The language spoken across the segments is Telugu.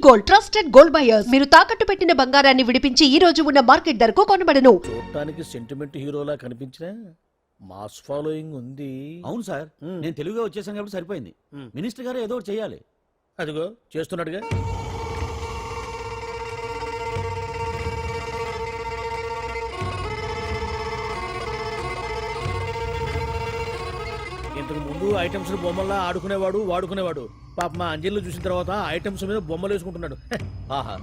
Gold, trusted gold buyers. మీరు తాకట్టు పెట్టిన బంగారాన్ని విడిపించి ఈ రోజు ఉన్న మార్కెట్ ధరకు కొనబడను. చూడటానికి సెంటిమెంట్ హీరోలా కనిపించినా మాస్ ఫాలోయింగ్ ఉంది. అవును సార్, నేను తెలుగుగా వచ్చేసాను కాబట్టి సరిపోయింది. మినిస్టర్ గారు ఏదో ఒకటి చేయాలి. అదిగో చేస్తున్నాడుగా. ఇంతకు ముందు ఐటమ్స్ బొమ్మల్లా ఆడుకునేవాడు, వాడుకునేవాడు. పాప మా అంజలిలో చూసిన తర్వాత ఐటమ్స్ మీద బొమ్మలు వేసుకుంటున్నాడు. ఆహా,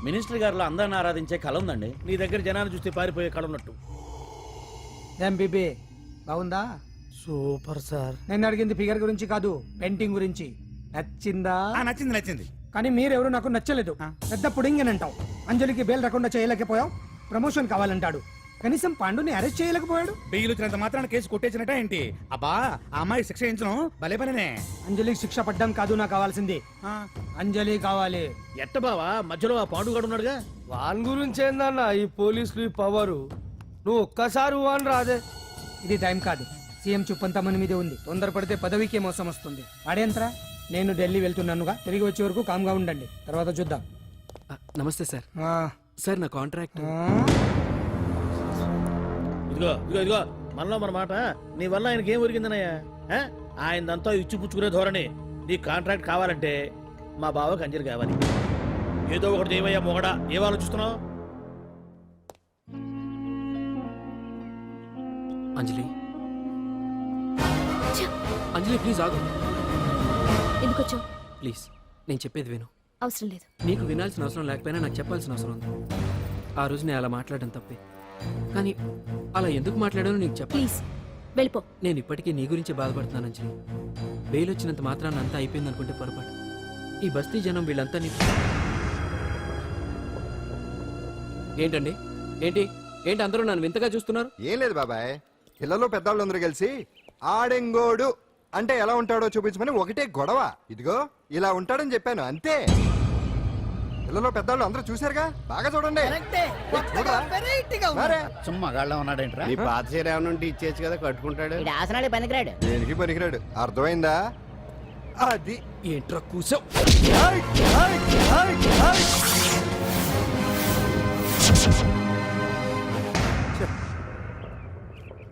మినిస్టర్ గారిలో అందరిని ఆరాధించే కళ ఉందండి. నీ దగ్గర జనాన్ని చూస్తే పారిపోయే కళ ఉన్నట్టు. బీబీ బాగుందా? Super sir. నేను అడిగింది ఫిగర్ గురించి కాదు, పెయింటింగ్ గురించి. నచ్చిందా? నచ్చింది. కానీ మీరెవరు నాకు నచ్చలేదు. పెద్ద పుడింగ్ అని అంటావు. అంజలికి బెయిల్ రాకుండా చేయలేకపోయావు. ప్రమోషన్ కావాలంటాడు. కనీసం పాండుని అరెస్ట్ చేయలేకపోయాడు. బెయిల్ వచ్చినంత మాత్రాన కేసు కొట్టేసినట్ట ఏంటి? అబ్బా, ఆ అమ్మాయి శిక్ష వేయించడం భలే పనినే. అంజలికి శిక్ష పడ్డం కాదు నాకు కావాల్సింది. అంజలి కావాలి. ఎట్ట బావా, మధ్యలో ఆ పాండుగాడు ఉన్నాడుగా. వాన్ గురించి ఏందన్నా ఈ పోలీసులు ఈ పవరు? నువ్వు ఒక్కసారి వాన్ రాదే. ఇది టైం కాదు. సీఎం చూపంతా మన మీదే ఉంది. తొందరపడితే పదవికే మోసం వస్తుంది. వాడేంతరా? నేను ఢిల్లీ వెళ్తున్నానుగా. తిరిగి వచ్చే వరకు కామ్గా ఉండండి, తర్వాత చూద్దాం. నమస్తే సార్. సార్ నా కాంట్రాక్ట్. ఇదిగో మనలో మన మాట. నీ వల్ల ఆయనకి ఏం ఒరిగిందనయ్యా? ఆయనదంతా ఇచ్చి పుచ్చుకునే ధోరణి. నీ కాంట్రాక్ట్ కావాలంటే మా బావకి అంజలి కావాలి. ఏదో ఒకటి చేయవయ్యా మొగడా. ఏం ఆలోచిస్తున్నావు? అంజలి, అంజలి ప్లీజ్ ఆగు. ఎందుకొచ్చావు? ప్లీజ్ నేను చెప్పేది విను. అవసరం లేదు. నీకు వినాల్సిన అవసరం లేకపోయినా నాకు చెప్పాల్సిన అవసరం ఉంది. ఆ రోజు నేను అలా మాట్లాడడం తప్పే, కానీ అలా ఎందుకు మాట్లాడానో నీకు చెప్ప. ప్లీజ్ వెళ్ళిపో. నేను ఇప్పటికీ నీ గురించి బాధపడుతున్నాను అంజలి. బెయిల్ వచ్చినంత మాత్రాన్ని అంతా అయిపోయింది అనుకుంటే పొరపాటు. ఈ బస్తీ జనం వీళ్ళంతా ఏంటండి? ఏంటి అందరూ నన్ను వింతగా చూస్తున్నారు? ఏం లేదు బాబాయ్, పిల్లలు పెద్దవాళ్ళందరూ కలిసి ఆడెంగోడు అంటే ఎలా ఉంటాడో చూపించమని ఒకటే గొడవ. ఇదిగో ఇలా ఉంటాడని చెప్పాను అంతే. పిల్లలు పెద్దవాళ్ళు అందరూ చూశారుగా, బాగా చూడండి. మగాళ్ళ ఉన్నాడేంట్రా? నీ పాత చీర ఏమైనా ఉంటే ఇచ్చేచ్చు కదా, కట్టుకుంటాడు. ఆసనాలు పనికిరాడు. దేనికి పనికిరాడు, అర్థమైందా? అది ఏంట్రా కూసావ్?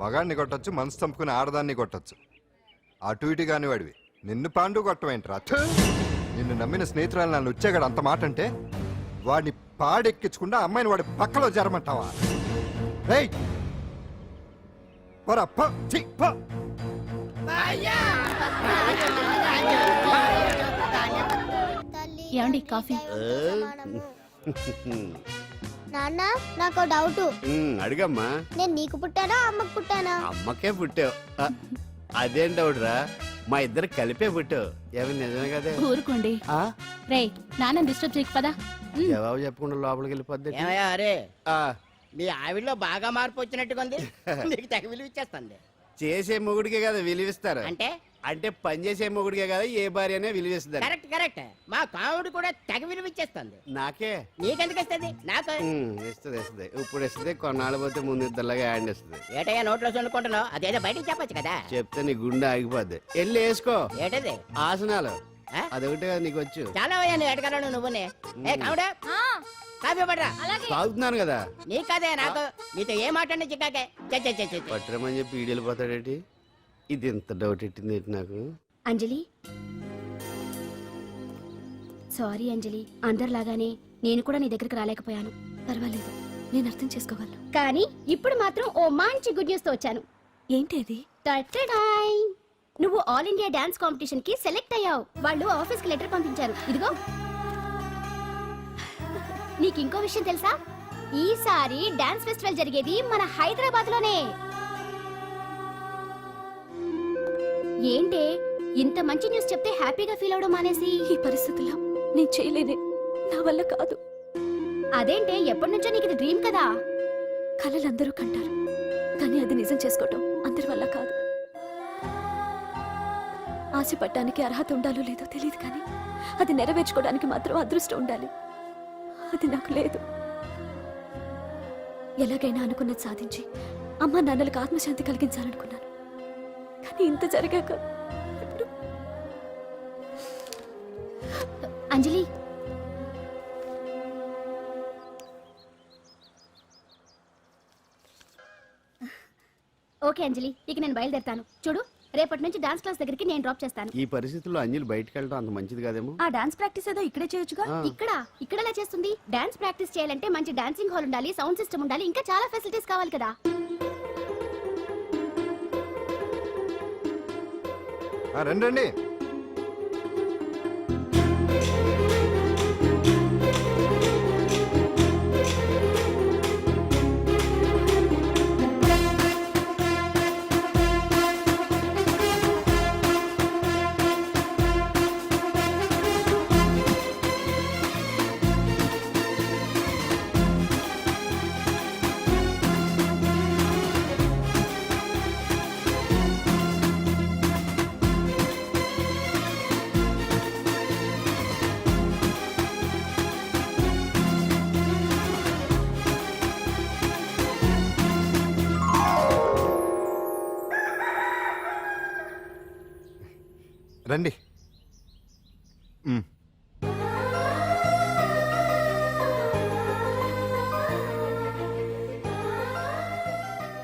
మగాడిని కొట్టచ్చు, మనసు చంపుకుని ఆడదాన్ని కొట్టచ్చు. అటు ఇటు కాని వాడివి. నిన్ను పాండు కొట్టమేంట్రా? నిన్ను నమ్మిన స్నేహితురాలు నన్ను వచ్చాగాడు అంత మాట అంటే వాడిని పాడెక్కించకుండా అమ్మాయిని వాడి పక్కలో జరమంటావా? ఏమండి కాఫీ? నాన్న నాకు డౌట్. అడిగమ్మా. నేను నీకు పుట్టానా అమ్మకు పుట్టానా? అమ్మకే పుట్టావు. అదేం డౌట్ రా, మా ఇద్దరు కలిపే పుట్టావు. ఏమి నిజమే కదే? ఊరుకోండి. రే నాన్న డిస్టర్బ్ చేయకు పదా. జవాబు చెప్పకుండా లోపలికి వెళ్ళిపోద్ది. అరే మీ ఆవిడలో బాగా మార్పు వచ్చినట్టుగా ఉంది. నీకు తెగ విలువ ఇచ్చేస్తుంది. చేసే మొగుడికే కదా విలువిస్తారు. అంటే పనిచేసే మొగుడికే కదా ఏ భార్య అనే విలువిస్తారు. కరెక్ట్. మా కావుడు కూడా తెగ విలువ ఇచ్చేస్తుంది. నాకే? నీకెందుకు ఇస్తుంది? నాకు ఇస్తుంది. ఇప్పుడు ఇస్తుంది, కొన్నాళ్ళు పోతే ముందు ఇద్దరులాగా హ్యాండ్ ఇస్తుంది. ఏటయ్యా నోట్లో చల్లుకుంటున్నావు? అదేదో బయటికి చెప్పొచ్చు కదా. చెప్తే నీ గుండె ఆగిపోద్ది. వెళ్ళి వేసుకో. ఏటది? ఆసనాలు. అదొకటి కదా నీకు వచ్చు. చాలా అయ్యా నువ్వు ఎడగలను. నువ్వునే కావుడా కాఫీ పడరా. తాగుతున్నాను కదా. నీ కదే నాకు. నీతో ఏ మాట్లాడి చిక్కాకే పట్టరమని చెప్పి ఈడెళ్ళిపోతాడేటి? ఇది ఎంత డౌట్ ఎట్టింది నాకు. అంజలి సారీ అంజలి, అందరిలాగానే నేను కూడా నీ దగ్గరికి రాలేకపోయాను. పర్వాలేదు, నేను అర్థం చేసుకోగలను. కానీ ఇప్పుడు మాత్రం ఓ మంచి గుడ్ న్యూస్ తో వచ్చాను. ఏంటి అది? నువ్వు ఆల్ ఇండియా డాన్స్ కాంపిటీషన్ కి సెలెక్ట్ అయ్యావు. వాళ్ళు ఆఫీస్ కి లెటర్ పంపించారు. ఇదిగో. నీకు ఇంకో విషయం తెలుసా? ఈసారి డాన్స్ ఫెస్టివల్ జరిగేది మన హైదరాబాద్ లోనే. ఏంటే ఇంత మంచి న్యూస్ చెప్తే హ్యాపీగా ఫీల్ అవడం మానేసి? ఈ పరిస్థితుల్లో నేను చేయలేనే, నా వల్ల కాదు. అదేంటే ఎప్పటి నుంచో నీకు ఇది డ్రీమ్ కదా? కలలందరూ కంటారు, కానీ అది నిజం చేసుకోవటం అందరి వల్ల కాదు. ఆశపడటానికి అర్హత ఉండాలో లేదో తెలియదు, కానీ అది నెరవేర్చుకోవడానికి మాత్రం అదృష్టం ఉండాలి. అది నాకు లేదు. ఎలాగైనా అనుకున్నది సాధించి అమ్మా నాన్నలకు ఆత్మశాంతి కలిగించాలనుకున్నాను. కానీ ఇంత జరిగాక అంజలి ఓకే అంజలి, ఇక నేను బయలుదేరుతాను. చూడు, రేపటి నుంచి డాన్స్ క్లాస్ దగ్గరికి నేను డ్రాప్ చేస్తాను. ఈ పరిస్థితుల్లో అంజలి బయటకు వెళ్ళడం అంత మంచిది కాదేమో. ఆ డాన్స్ ప్రాక్టీస్ ఏదో ఇక్కడే చేయొచ్చుగా. ఆ. ఇక్కడ ఎలా చేస్తుంది? డాన్స్ ప్రాక్టీస్ చేయాలంటే మంచి డాన్సింగ్ హాల్ ఉండాలి, సౌండ్ సిస్టమ్ ఉండాలి, ఇంకా చాలా ఫెసిలిటీస్ కావాలి కదా. రండి రండి. రండి.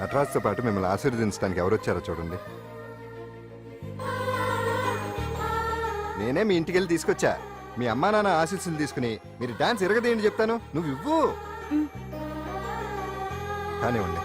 నటరాజ్తో పాటు మిమ్మల్ని ఆశీర్వదించడానికి ఎవరు వచ్చారో చూడండి. నేనే మీ ఇంటికి వెళ్ళి తీసుకొచ్చా. మీ అమ్మా నాన్న ఆశీస్సులు తీసుకుని మీరు డాన్స్ ఎరగదేంటి చెప్తాను. నువ్వు ఇవ్వు. కానివ్వండి.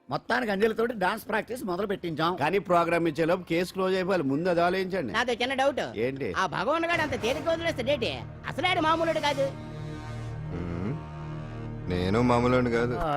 మొత్తానికి అంజలితోటి డాన్స్ ప్రాక్టీస్ మొదలు పెట్టించాం. కానీ ప్రోగ్రామ్ ఇచ్చేలోపు కేసు క్లోజ్ అయిపోవాలి. ముందు అది ఆలోచించండి. నాదో చిన్న డౌట్. ఏంటి? ఆ భగవాన్ గారు అంత తేలిక వదిలేస్తాడేటి? అసలు ఆడు మామూలుడు కాదు. నేను మామూలు కాదు.